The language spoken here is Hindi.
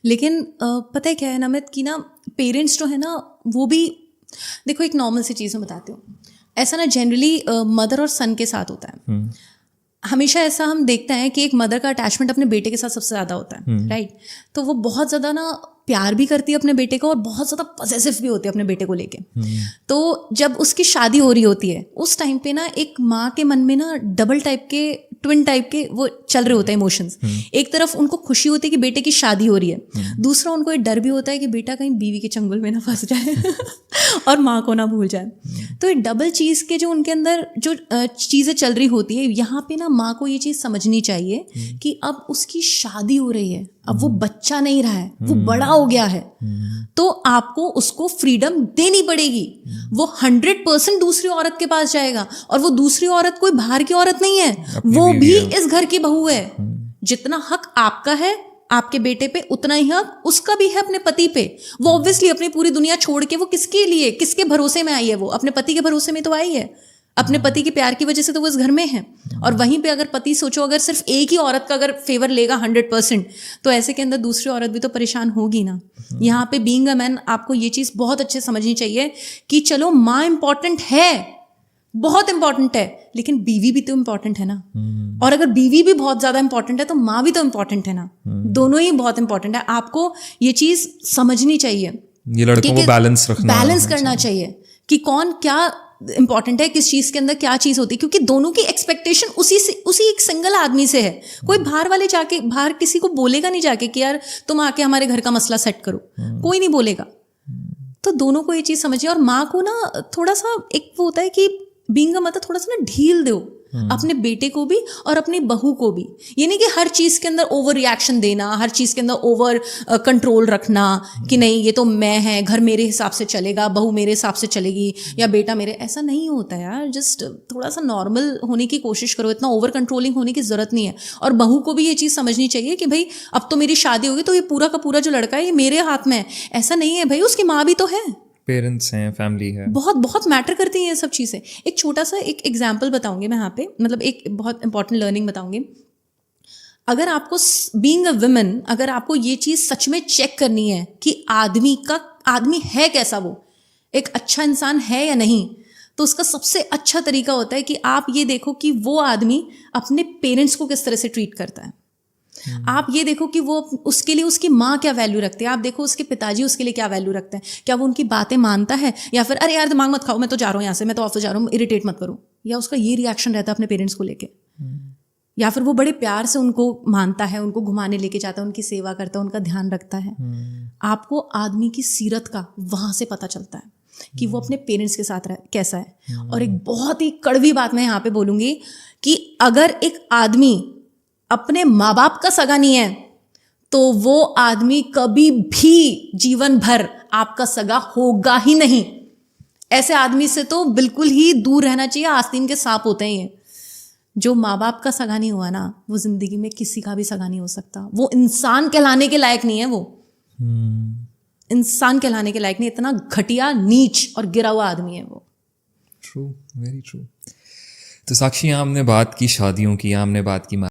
लेकिन पता है क्या है नमित कि ना पेरेंट्स जो है ना वो भी देखो एक नॉर्मल सी चीज़ मैं बताती हूँ। ऐसा ना जनरली मदर और सन के साथ होता है। हमेशा ऐसा हम देखते हैं कि एक मदर का अटैचमेंट अपने बेटे के साथ सबसे ज़्यादा होता है, राइट। तो वो बहुत ज़्यादा ना प्यार भी करती है अपने बेटे को और बहुत ज़्यादा पॉसेसिव भी होती है अपने बेटे को लेके। तो जब उसकी शादी हो रही होती है उस टाइम पे ना एक माँ के मन में ना डबल टाइप के ट्विन टाइप के वो चल रहे होते हैं इमोशंस। एक तरफ उनको खुशी होती है कि बेटे की शादी हो रही है, दूसरा उनको एक डर भी होता है कि बेटा कहीं बीवी के चंगुल में ना फंस जाए और माँ को ना भूल जाए। तो ये डबल चीज़ के जो उनके अंदर जो चीज़ें चल रही होती है, यहाँ पे ना माँ को ये चीज़ समझनी चाहिए कि अब उसकी शादी हो रही है, अब वो बच्चा नहीं रहा है, वो बड़ा हो गया है, तो आपको उसको फ्रीडम देनी पड़ेगी। वो 100% दूसरी औरत के पास जाएगा और वो दूसरी औरत कोई बाहर की औरत नहीं है, वो भी इस घर की बहू है। जितना हक आपका है आपके बेटे पे उतना ही हक उसका भी है अपने पति पे। वो ऑब्वियसली अपनी पूरी दुनिया छोड़ के वो किसके लिए किसके भरोसे में आई है, वो अपने पति के भरोसे में तो आई है, अपने पति के प्यार की वजह से तो वो इस घर में है। और वहीं पे अगर पति सोचो अगर सिर्फ एक ही औरत का अगर फेवर लेगा 100%, तो ऐसे के अंदर दूसरी औरत भी तो परेशान होगी ना। यहाँ पे बीइंग अ मैन आपको ये चीज़ बहुत अच्छे समझनी चाहिए कि चलो माँ इम्पॉर्टेंट है, बहुत इंपॉर्टेंट है, लेकिन बीवी भी तो इम्पॉर्टेंट है ना। और अगर बीवी भी बहुत ज़्यादा इंपॉर्टेंट है तो माँ भी तो इम्पॉर्टेंट है ना। दोनों ही बहुत इंपॉर्टेंट है, आपको ये चीज़ समझनी चाहिए। ये लड़कों को बैलेंस करना चाहिए कि कौन क्या इंपॉर्टेंट है, किस चीज़ के अंदर क्या चीज़ होती है, क्योंकि दोनों की एक्सपेक्टेशन उसी एक सिंगल आदमी से है। कोई बाहर वाले जाके बाहर किसी को बोलेगा नहीं जाके कि यार तुम आके हमारे घर का मसला सेट करो, कोई नहीं बोलेगा। तो दोनों को ये चीज़ समझिए। और माँ को ना थोड़ा सा एक वो होता है कि बीइंग अ मदर थोड़ा सा ना ढील दो अपने बेटे को भी और अपनी बहू को भी। ये नहीं कि हर चीज़ के अंदर ओवर रिएक्शन देना, हर चीज़ के अंदर ओवर कंट्रोल रखना कि नहीं ये तो मैं है, घर मेरे हिसाब से चलेगा, बहू मेरे हिसाब से चलेगी या बेटा मेरे, ऐसा नहीं होता यार। जस्ट थोड़ा सा नॉर्मल होने की कोशिश करो, इतना ओवर कंट्रोलिंग होने की ज़रूरत नहीं है। और बहू को भी ये चीज़ समझनी चाहिए कि भाई अब तो मेरी शादी होगी तो ये पूरा का पूरा जो लड़का है ये मेरे हाथ में है, ऐसा नहीं है भाई, उसकी माँ भी तो है, पेरेंट्स हैं, फैमिली है, बहुत बहुत मैटर करती हैं ये सब चीज़ें। एक छोटा सा एक एग्जांपल बताऊंगी मैं यहाँ पे, मतलब एक बहुत इंपॉर्टेंट लर्निंग बताऊंगी। अगर आपको बीइंग अ वुमेन अगर आपको ये चीज़ सच में चेक करनी है कि आदमी है कैसा, वो एक अच्छा इंसान है या नहीं, तो उसका सबसे अच्छा तरीका होता है कि आप ये देखो कि वो आदमी अपने पेरेंट्स को किस तरह से ट्रीट करता है। आप ये देखो कि वो उसके लिए उसकी माँ क्या वैल्यू रखती है, आप देखो उसके पिताजी उसके लिए क्या वैल्यू रखते हैं, क्या वो उनकी बातें मानता है या फिर अरे यार दिमाग मत खाओ मैं तो जा रहा हूँ यहाँ से, मैं तो ऑफिस जा रहा हूँ, इरिटेट मत करो, या उसका ये रिएक्शन रहता है अपने पेरेंट्स को लेके। या फिर वो बड़े प्यार से उनको मानता है, उनको घुमाने लेके जाता है, उनकी सेवा करता है, उनका ध्यान रखता है। आपको आदमी की सीरत का वहाँ से पता चलता है कि वो अपने पेरेंट्स के साथ कैसा है। और एक बहुत ही कड़वी बात मैं यहाँ पे बोलूँगी कि अगर एक आदमी अपने माँ बाप का सगा नहीं है तो वो आदमी कभी भी जीवन भर आपका सगा होगा ही नहीं। ऐसे आदमी से तो बिल्कुल ही दूर रहना चाहिए, आस्तीन के सांप होते हैं ये। जो माँ बाप का सगा नहीं हुआ ना, वो जिंदगी में किसी का भी सगा नहीं हो सकता। वो इंसान कहलाने के लायक नहीं है, वो इंसान कहलाने के लायक नहीं, इतना घटिया नीच और गिरा हुआ आदमी है वो। True, very true. तो साक्षी, यहाँ हमने बात की शादियों की, यहाँ हमने बात की